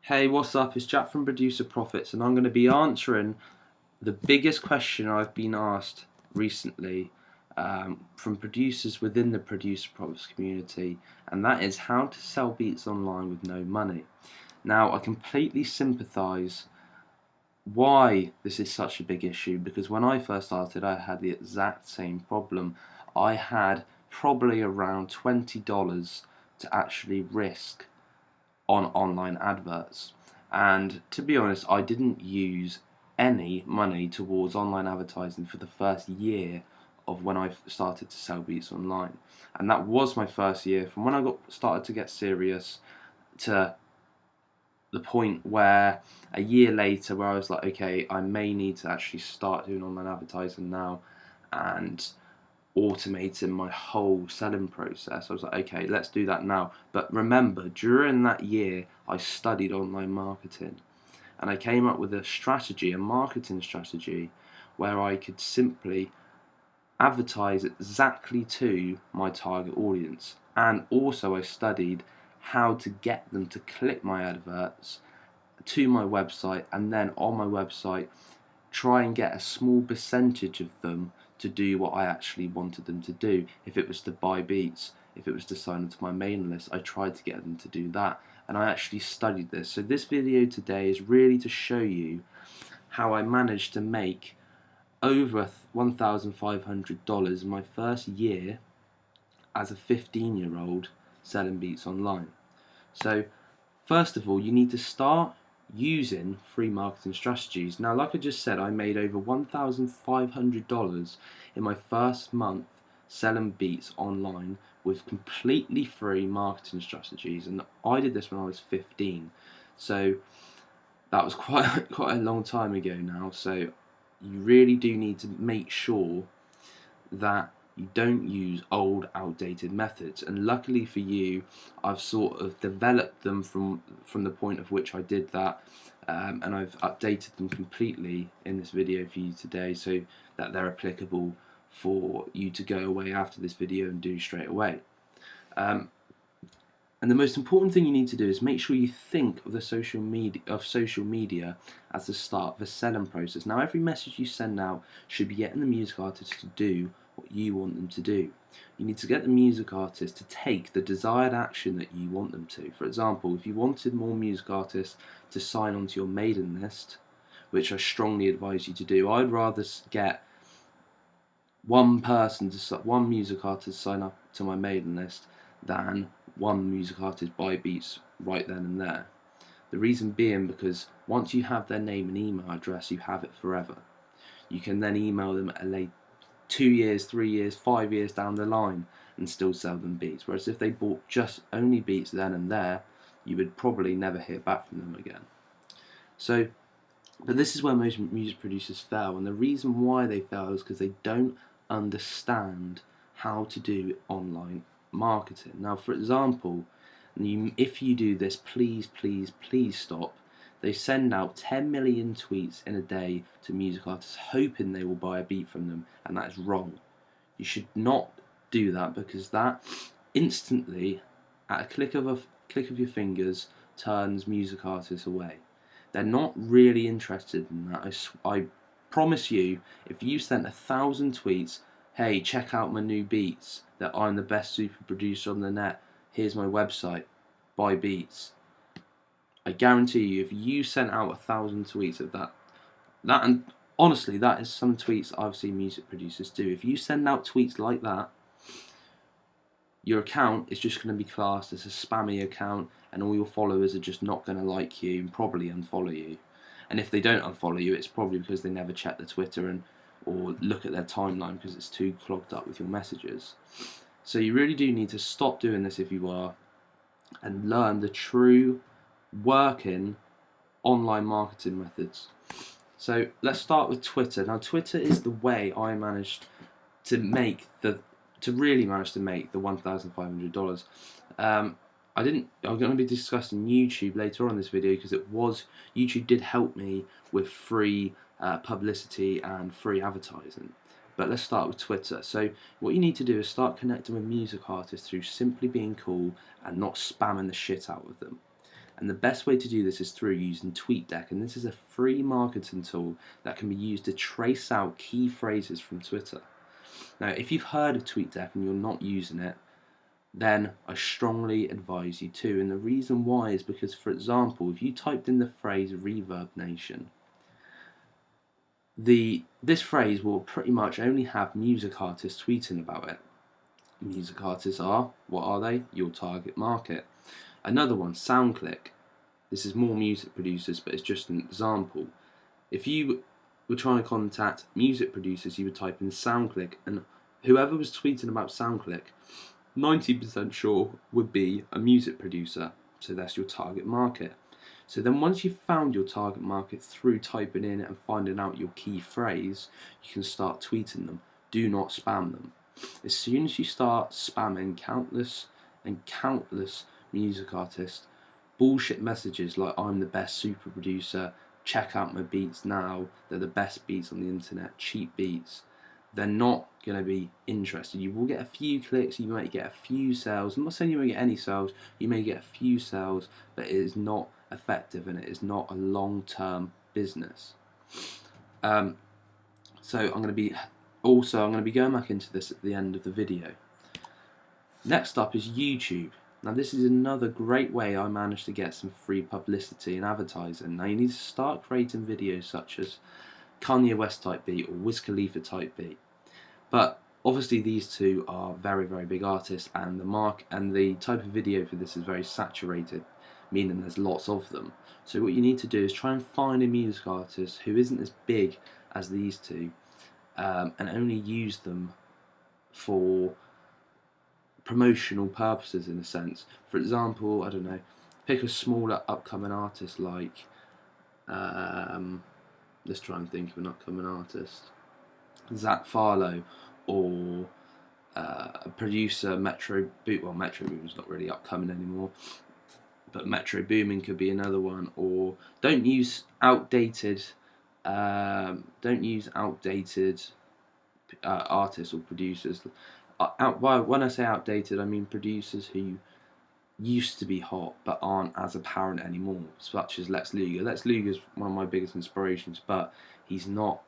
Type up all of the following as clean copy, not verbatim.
Hey, what's up? It's Jack from Producer Profits, and I'm going to be answering the biggest question I've been asked recently from producers within the Producer Profits community, and that is how to sell beats online with no money. Now, I completely sympathise why this is such a big issue, because when I first started, I had the exact same problem. I had probably around $20 to actually risk on online adverts. And to be honest, I didn't use any money towards online advertising for the first year of when I started to sell beats online. And that was my first year from when I started to get serious to the point where a year later where I was like, okay, I may need to actually start doing online advertising now and automating my whole selling process. I was like, okay, let's do that now. But remember, during that year, I studied online marketing and I came up with a strategy, a marketing strategy, where I could simply advertise exactly to my target audience. And also, I studied how to get them to click my adverts to my website, and then on my website try and get a small percentage of them to do what I actually wanted them to do. If it was to buy beats, if it was to sign into my mailing list, I tried to get them to do that, and I actually studied this. So this video today is really to show you how I managed to make over $1,500 in my first year as a 15-year-old selling beats online. So first of all, you need to start using free marketing strategies. Now, like I just said, I made over $1,500 in my first month selling beats online with completely free marketing strategies, and I did this when I was 15. So that was quite a long time ago now. So you really do need to make sure that you don't use old, outdated methods. And luckily for you, I've sort of developed them from the point of which I did that, and I've updated them completely in this video for you today, so that they're applicable for you to go away after this video and do straight away. And the most important thing you need to do is make sure you think of social media as the start of the selling process. Now, every message you send out should be getting the music artist to do what you want them to do. You need to get the music artist to take the desired action that you want them to. For example, if you wanted more music artists to sign onto your mailing list, which I strongly advise you to do, I'd rather get one music artist sign up to my mailing list than one music artist buy beats right then and there. The reason being because once you have their name and email address, you have it forever. You can then email them at a late 2 years, 3 years, 5 years down the line and still sell them beats. Whereas if they bought just only beats then and there, you would probably never hear back from them again. So, but this is where most music producers fail, and the reason why they fail is because they don't understand how to do online marketing. Now, for example, if you do this, please, please, please stop. They send out 10 million tweets in a day to music artists hoping they will buy a beat from them, and that is wrong. You should not do that, because that instantly, at a click of your fingers, turns music artists away. They're not really interested in that. I promise you, if you sent 1,000 tweets, hey, check out my new beats, that I'm the best super producer on the net, here's my website, buy beats. I guarantee you, if you sent out 1,000 tweets of that, and honestly, that is some tweets I've seen music producers do. If you send out tweets like that, your account is just going to be classed as a spammy account, and all your followers are just not going to like you and probably unfollow you. And if they don't unfollow you, it's probably because they never check the Twitter or look at their timeline because it's too clogged up with your messages. So you really do need to stop doing this if you are, and learn the true working online marketing methods. So let's start with Twitter. Now, Twitter is the way I managed to really manage to make the $1,500. I'm going to be discussing YouTube later on in this video, because YouTube did help me with free publicity and free advertising. But let's start with Twitter. So what you need to do is start connecting with music artists through simply being cool and not spamming the shit out of them. And the best way to do this is through using TweetDeck, and this is a free marketing tool that can be used to trace out key phrases from Twitter. Now, if you've heard of TweetDeck and you're not using it, then I strongly advise you to. And the reason why is because, for example, if you typed in the phrase Reverb Nation, this phrase will pretty much only have music artists tweeting about it. Music artists are, what are they? Your target market. Another one, SoundClick. This is more music producers, but it's just an example. If you were trying to contact music producers, you would type in SoundClick, and whoever was tweeting about SoundClick, 90% sure would be a music producer. So that's your target market. So then once you've found your target market through typing in and finding out your key phrase, you can start tweeting them. Do not spam them. As soon as you start spamming countless music artists, bullshit messages like I'm the best super producer, check out my beats now, they're the best beats on the internet, cheap beats, they're not going to be interested. You will get a few clicks, you might get a few sales. I'm not saying you won't get any sales, you may get a few sales, but it is not effective and it is not a long-term business. So I'm going to be going back into this at the end of the video. Next up is YouTube. Now this is another great way I managed to get some free publicity and advertising. Now you need to start creating videos such as Kanye West type beat or Wiz Khalifa type beat. But obviously these two are very, very big artists, and the type of video for this is very saturated, meaning there's lots of them. So what you need to do is try and find a music artist who isn't as big as these two, and only use them for promotional purposes in a sense. For example, I don't know, pick a smaller upcoming artist like let's try and think of an upcoming artist, Zach Farlow, or a producer, Metro Boomin's not really upcoming anymore, but Metro Boomin could be another one. Or don't use outdated artists or producers. When I say outdated, I mean producers who used to be hot but aren't as apparent anymore, such as Lex Luger. Lex Luger is one of my biggest inspirations, but he's not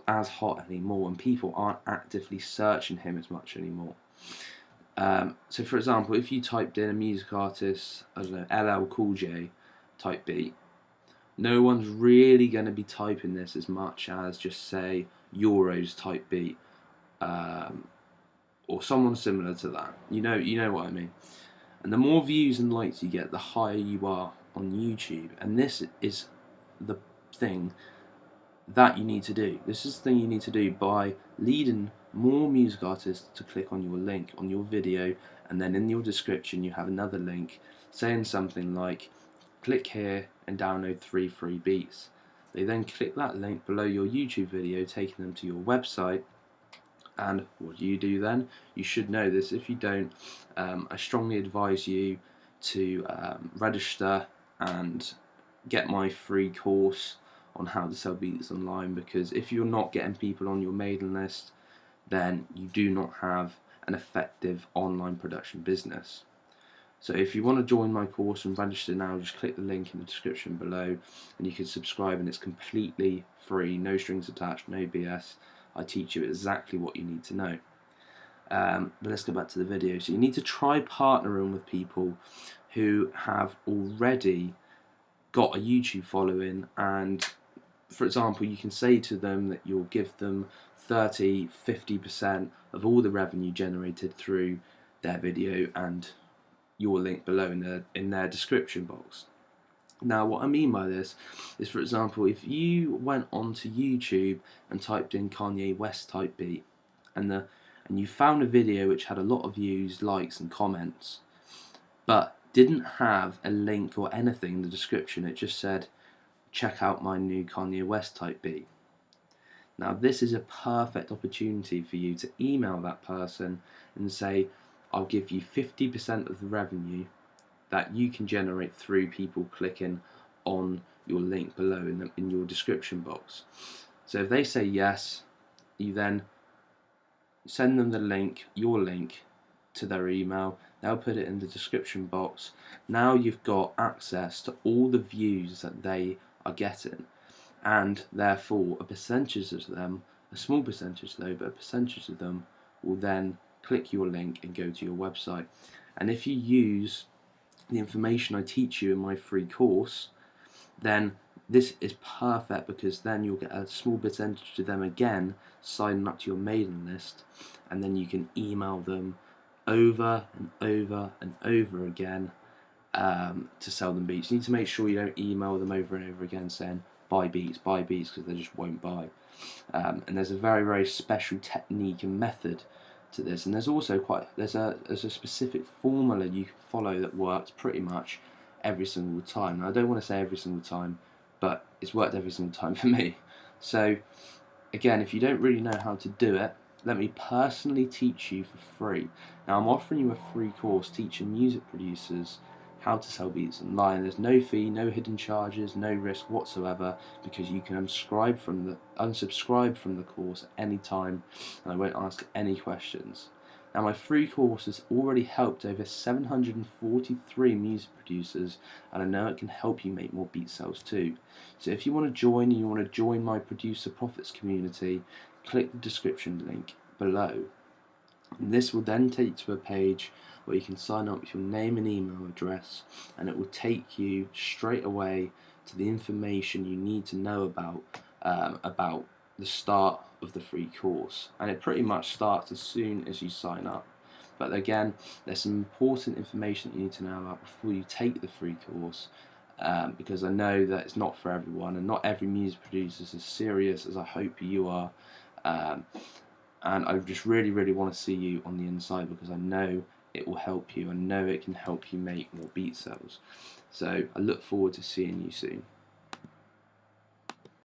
as hot anymore, and people aren't actively searching him as much anymore. So for example, if you typed in a music artist, I don't know, LL Cool J type beat, no one's really going to be typing this as much as, just say, Euros type beat, or someone similar to that. You know what I mean. And the more views and likes you get, the higher you are on YouTube. And this is the thing that you need to do. This is the thing you need to do by leading more music artists to click on your link on your video, and then in your description you have another link saying something like, click here and download 3 free beats. They then click that link below your YouTube video, taking them to your website. And what do you do then? You should know this. If you don't, I strongly advise you to register and get my free course on how to sell beats online, because if you're not getting people on your mailing list, then you do not have an effective online production business. So if you want to join my course and register now, just click the link in the description below and you can subscribe, and it's completely free, no strings attached, no BS. I teach you exactly what you need to know. But let's go back to the video. So you need to try partnering with people who have already got a YouTube following, and for example, you can say to them that you'll give them 30-50% of all the revenue generated through their video and your link below in their description box. Now what I mean by this is, for example, if you went onto YouTube and typed in Kanye West type beat, and you found a video which had a lot of views, likes and comments, but didn't have a link or anything in the description, it just said, check out my new Kanye West type beat. Now this is a perfect opportunity for you to email that person and say, I'll give you 50% of the revenue that you can generate through people clicking on your link below in your description box. So if they say yes, you then send them the link, your link, to their email, they'll put it in the description box. Now you've got access to all the views that they are getting, and therefore a percentage of them, a small percentage though, but a percentage of them will then click your link and go to your website. And if you use the information I teach you in my free course, then this is perfect, because then you'll get a small percentage of them again signing up to your mailing list, and then you can email them over and over and over again to sell them beats. You need to make sure you don't email them over and over again saying buy beats, because they just won't buy. And there's a very, very special technique and method to this, and there's also there's a specific formula you can follow that works pretty much every single time. Now, I don't want to say every single time, but it's worked every single time for me. So again, if you don't really know how to do it, let me personally teach you for free. Now, I'm offering you a free course teaching music producers how to sell beats online. There's no fee, no hidden charges, no risk whatsoever, because you can unsubscribe from the course at any time, and I won't ask any questions. Now, my free course has already helped over 743 music producers, and I know it can help you make more beat sales too. So if you want to join my Producer Profits community, click the description link below. And this will then take you to a page where you can sign up with your name and email address, and it will take you straight away to the information you need to know about the start of the free course. And it pretty much starts as soon as you sign up. But again, there's some important information that you need to know about before you take the free course, because I know that it's not for everyone, and not every music producer is as serious as I hope you are. And I just really, really want to see you on the inside, because I know it will help you. I know it can help you make more beat sales. So I look forward to seeing you soon.